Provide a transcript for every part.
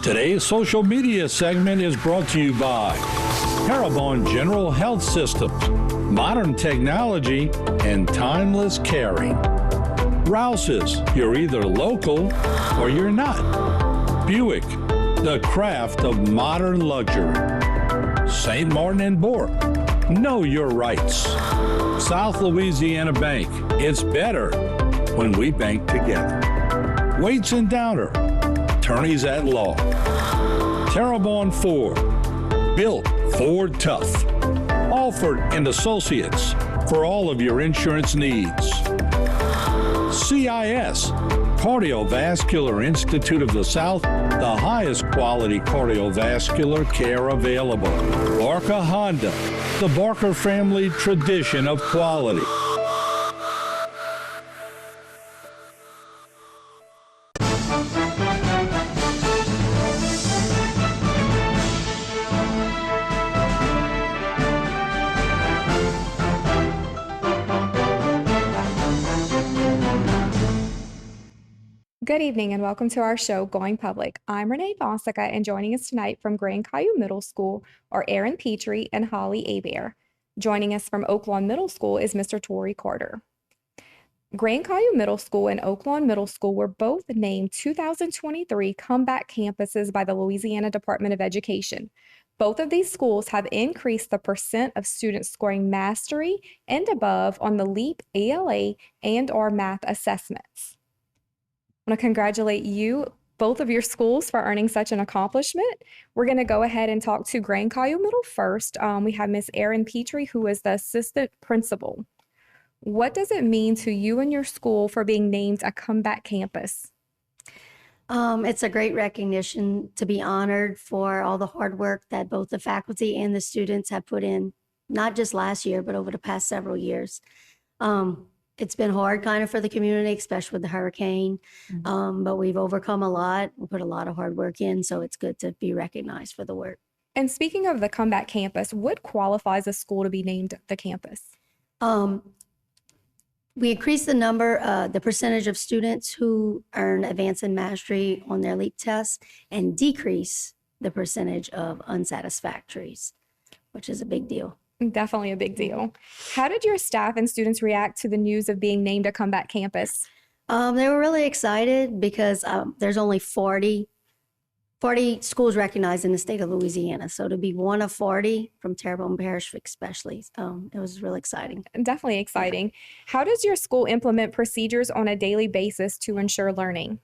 Today's social media segment is brought to you by Terrebonne General Health Systems, modern technology, and timeless caring. Rouse's, you're either local or you're not. Buick, the craft of modern luxury. St. Martin and Bourke, know your rights. South Louisiana Bank, it's better when we bank together. Waits and Downer, attorneys at law. Terrebonne Ford, built Ford tough. Alford and Associates, for all of your insurance needs. CIS, Cardiovascular Institute of the South, the highest quality cardiovascular care available. Barker Honda, the Barker family tradition of quality. Good evening and welcome to our show, Going Public. I'm Renee Fonseca, and joining us tonight from Grand Caillou Middle School are Aaron Petrie and Holly Hebert. Joining us from Oak Lawn Middle School is Mr. Torrey Carter. Grand Caillou Middle School and Oak Lawn Middle School were both named 2023 comeback campuses by the Louisiana Department of Education. Both of these schools have increased the percent of students scoring mastery and above on the LEAP, ELA, and/or math assessments. I want to congratulate you, both of your schools, for earning such an accomplishment. We're going to go ahead and talk to Grand Caillou Middle first. We have Miss Erin Petrie, who is the assistant principal. What does it mean to you and your school for being named a comeback campus? It's a great recognition to be honored for all the hard work that both the faculty and the students have put in, not just last year, but over the past several years. It's been hard kind of for the community, especially with the hurricane, but we've overcome a lot. We put a lot of hard work in, so it's good to be recognized for the work. And speaking of the comeback campus, what qualifies a school to be named the campus? We increased the percentage of students who earn advanced and mastery on their LEAP tests and decrease the percentage of unsatisfactories, which is a big deal. Definitely a big deal. How did your staff and students react to the news of being named a comeback campus? They were really excited because there's only 40 schools recognized in the state of Louisiana. So to be one of 40 from Terrebonne Parish especially, it was really exciting. Definitely exciting. How does your school implement procedures on a daily basis to ensure learning?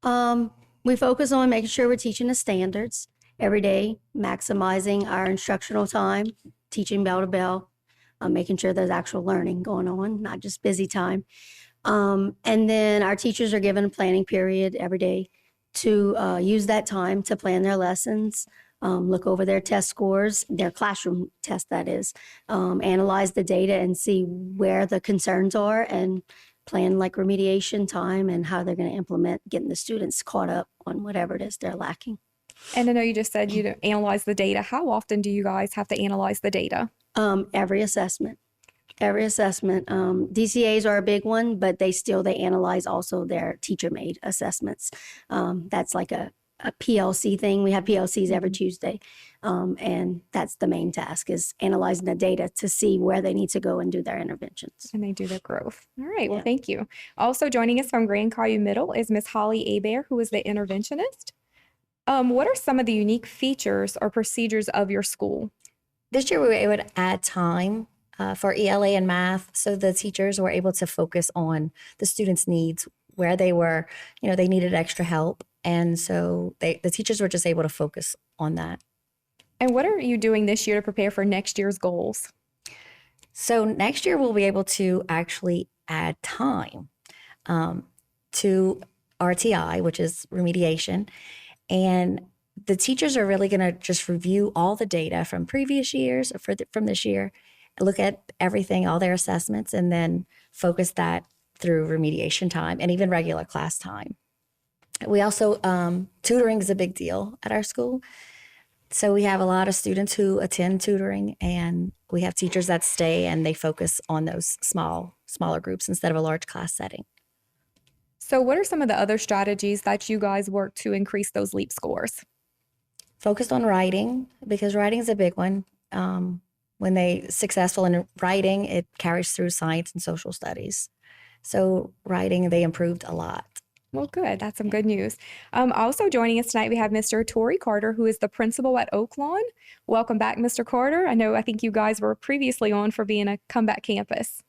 We focus on making sure we're teaching the standards every day, maximizing our instructional time, teaching bell to bell, making sure there's actual learning going on, not just busy time. And then our teachers are given a planning period every day to use that time to plan their lessons, look over their test scores, their classroom test that is, analyze the data and see where the concerns are and plan like remediation time and how they're going to implement getting the students caught up on whatever it is they're lacking. And I know you just said you analyze the data. How often do you guys have to analyze the data? Every assessment. DCAs are a big one, but they analyze also their teacher-made assessments. That's like a PLC thing. We have PLCs every Tuesday. And that's the main task, is analyzing the data to see where they need to go and do their interventions. And they do their growth. All right. Well, thank you. Also joining us from Grand Caillou Middle is Miss Holly Hebert, who is the interventionist. What are some of the unique features or procedures of your school? This year we were able to add time for ELA and math, so the teachers were able to focus on the students' needs, where they were, they needed extra help. And so the teachers were just able to focus on that. And what are you doing this year to prepare for next year's goals? So next year we'll be able to actually add time to RTI, which is remediation. And the teachers are really going to just review all the data from previous years or from this year, look at everything, all their assessments, and then focus that through remediation time and even regular class time. We also, tutoring is a big deal at our school. So we have a lot of students who attend tutoring, and we have teachers that stay and they focus on those smaller groups instead of a large class setting. So, what are some of the other strategies that you guys work to increase those LEAP scores? Focused on writing because writing is a big one. When they successful in writing, it carries through science and social studies. So writing, they improved a lot. Well, good. That's some good news. Also joining us tonight, we have Mr. Torrey Carter, who is the principal at Oaklawn. Welcome back, Mr. Carter. I think you guys were previously on for being a comeback campus.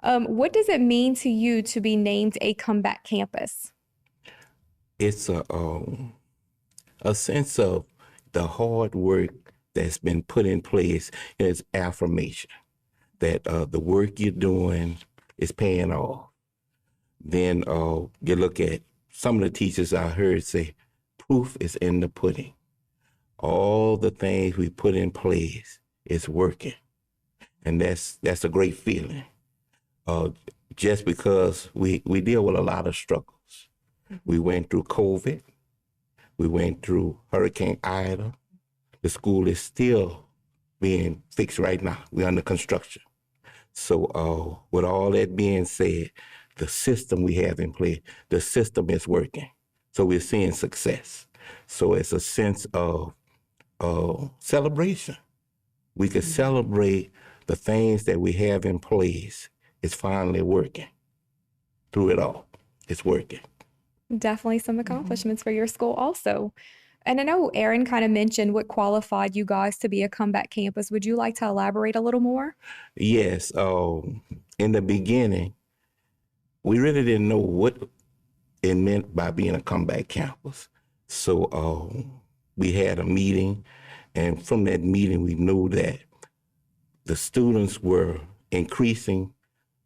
What does it mean to you to be named a comeback campus? It's a sense of the hard work that's been put in place. It's affirmation that the work you're doing is paying off. Then you look at some of the teachers I heard say, proof is in the pudding. All the things we put in place is working. And that's a great feeling. Just because we deal with a lot of struggles. We went through COVID. We went through Hurricane Ida. The school is still being fixed right now. We're under construction. So with all that being said, the system we have in place, the system is working. So we're seeing success. So it's a sense of celebration. We could celebrate the things that we have in place. It's finally working. Through it all, it's working. Definitely some accomplishments for your school also. And I know Aaron kind of mentioned what qualified you guys to be a comeback campus. Would you like to elaborate a little more? Yes. In the beginning, we really didn't know what it meant by being a comeback campus. So we had a meeting, and from that meeting, we knew that the students were increasing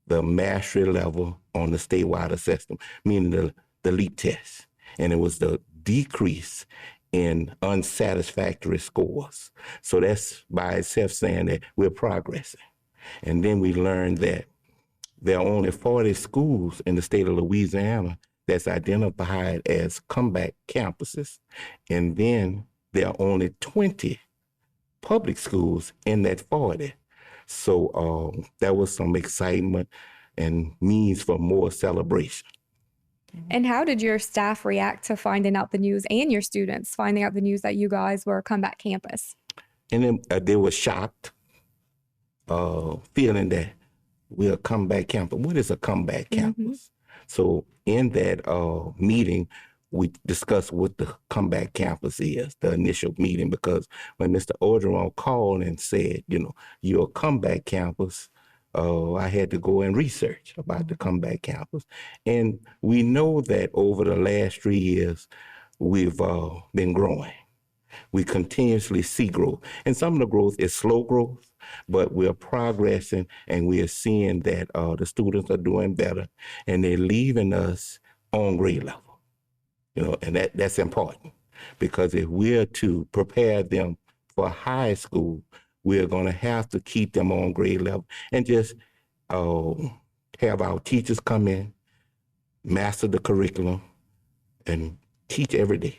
the mastery level on the statewide assessment, meaning the LEAP test. And it was the decrease in unsatisfactory scores. So that's by itself saying that we're progressing. And then we learned that there are only 40 schools in the state of Louisiana that's identified as comeback campuses. And then there are only 20 public schools in that 40. So that was some excitement and means for more celebration. And how did your staff react to finding out the news and your students finding out the news that you guys were a comeback campus? And then they were shocked, feeling that we're a comeback campus. What is a comeback campus? So in that meeting, we discussed what the comeback campus is, the initial meeting, because when Mr. Orgeron called and said, you're a comeback campus, I had to go and research about the comeback campus. And we know that over the last 3 years, we've been growing. We continuously see growth. And some of the growth is slow growth, but we're progressing, and we are seeing that the students are doing better, and they're leaving us on grade level. And that's important, because if we're to prepare them for high school, we're going to have to keep them on grade level and just have our teachers come in, master the curriculum, and teach every day,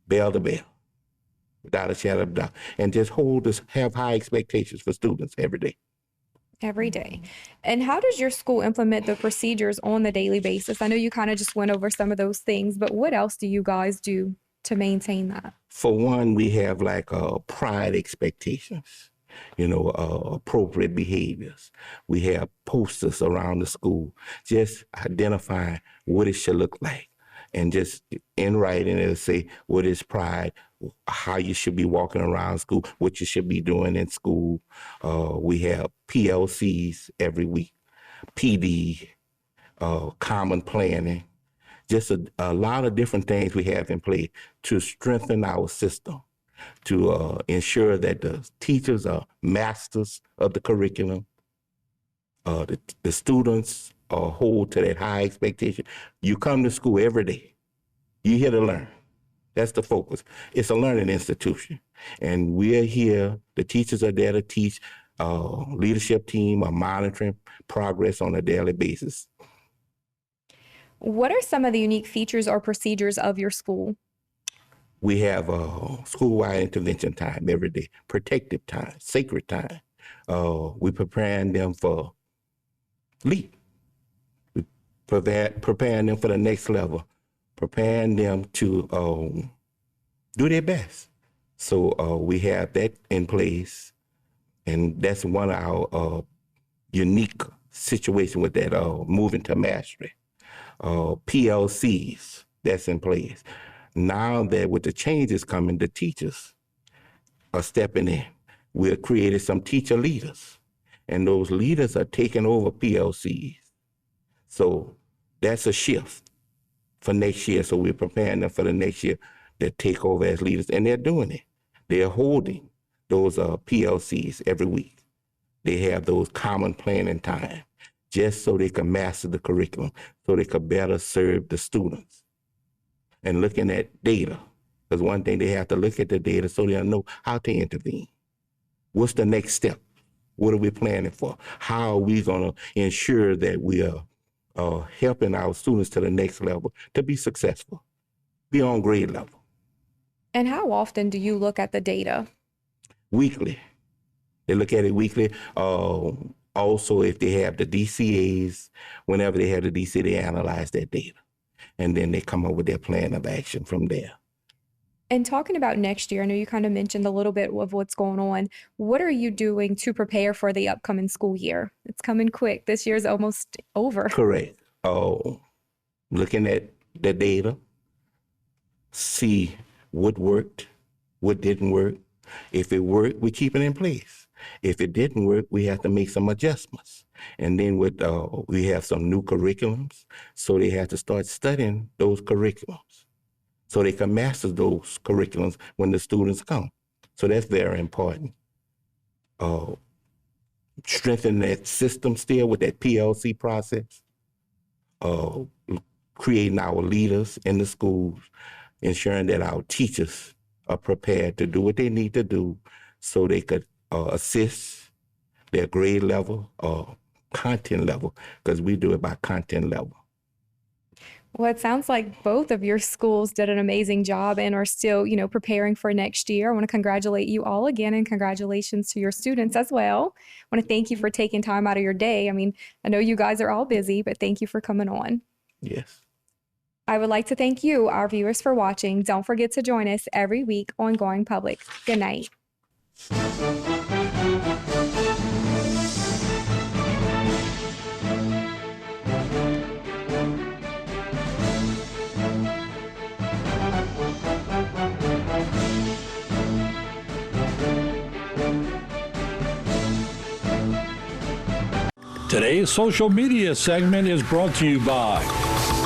bell to bell, without a shadow of a doubt, and just have high expectations for students every day. Every day. And how does your school implement the procedures on the daily basis? I know you kind of just went over some of those things, but what else do you guys do to maintain that? For one, we have pride expectations, appropriate behaviors. We have posters around the school, just identifying what it should look like. And just in writing, it'll say what is pride, how you should be walking around school, what you should be doing in school. We have PLCs every week, PD, common planning, just a lot of different things we have in place to strengthen our system, to ensure that the teachers are masters of the curriculum, the students hold to that high expectation. You come to school every day. You're here to learn. That's the focus. It's a learning institution. And we're here, the teachers are there to teach. Leadership team are monitoring progress on a daily basis. What are some of the unique features or procedures of your school? We have school-wide intervention time every day, protective time, sacred time. We're preparing them for LEAP. preparing them for the next level, preparing them to do their best. So we have that in place, and that's one of our unique situations with that moving to mastery. PLCs, that's in place. Now that with the changes coming, the teachers are stepping in. We've created some teacher leaders, and those leaders are taking over PLCs. So that's a shift for next year. So we're preparing them for the next year to take over as leaders, and they're doing it. They're holding those PLCs every week. They have those common planning time just so they can master the curriculum, so they can better serve the students. And looking at data, because one thing they have to look at the data so they'll know how to intervene. What's the next step? What are we planning for? How are we going to ensure that we are helping our students to the next level to be successful, be on grade level? And how often do you look at the data? Weekly. They look at it weekly. Also, if they have the DCAs, whenever they have the DCA, they analyze that data. And then they come up with their plan of action from there. And talking about next year, I know you kind of mentioned a little bit of what's going on. What are you doing to prepare for the upcoming school year? It's coming quick. This year's almost over. Correct. Looking at the data, see what worked, what didn't work. If it worked, we keep it in place. If it didn't work, we have to make some adjustments. And then we have some new curriculums, so they have to start studying those curriculums so they can master those curriculums when the students come. So that's very important. Strengthen that system still with that PLC process, creating our leaders in the schools, ensuring that our teachers are prepared to do what they need to do so they could assist their grade level or content level, because we do it by content level. Well, it sounds like both of your schools did an amazing job and are still, preparing for next year. I want to congratulate you all again, and congratulations to your students as well. I want to thank you for taking time out of your day. I mean, I know you guys are all busy, but thank you for coming on. Yes. I would like to thank you, our viewers, for watching. Don't forget to join us every week on Going Public. Good night. Today's social media segment is brought to you by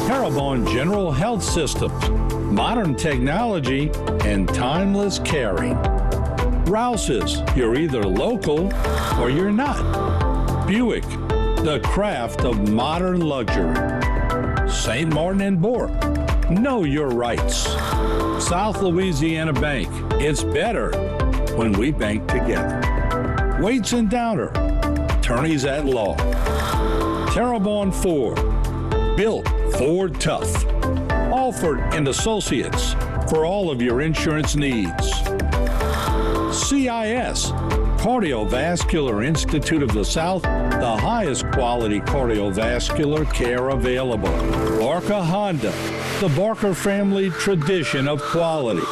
Terrebonne General Health Systems, modern technology, and timeless caring. Rouse's, you're either local or you're not. Buick, the craft of modern luxury. St. Martin and Bourke, know your rights. South Louisiana Bank, it's better when we bank together. Waits and Downer, attorneys at law. Terrebonne Ford, built Ford tough. Alford and Associates, for all of your insurance needs. CIS, Cardiovascular Institute of the South, the highest quality cardiovascular care available. Barker Honda, the Barker family tradition of quality.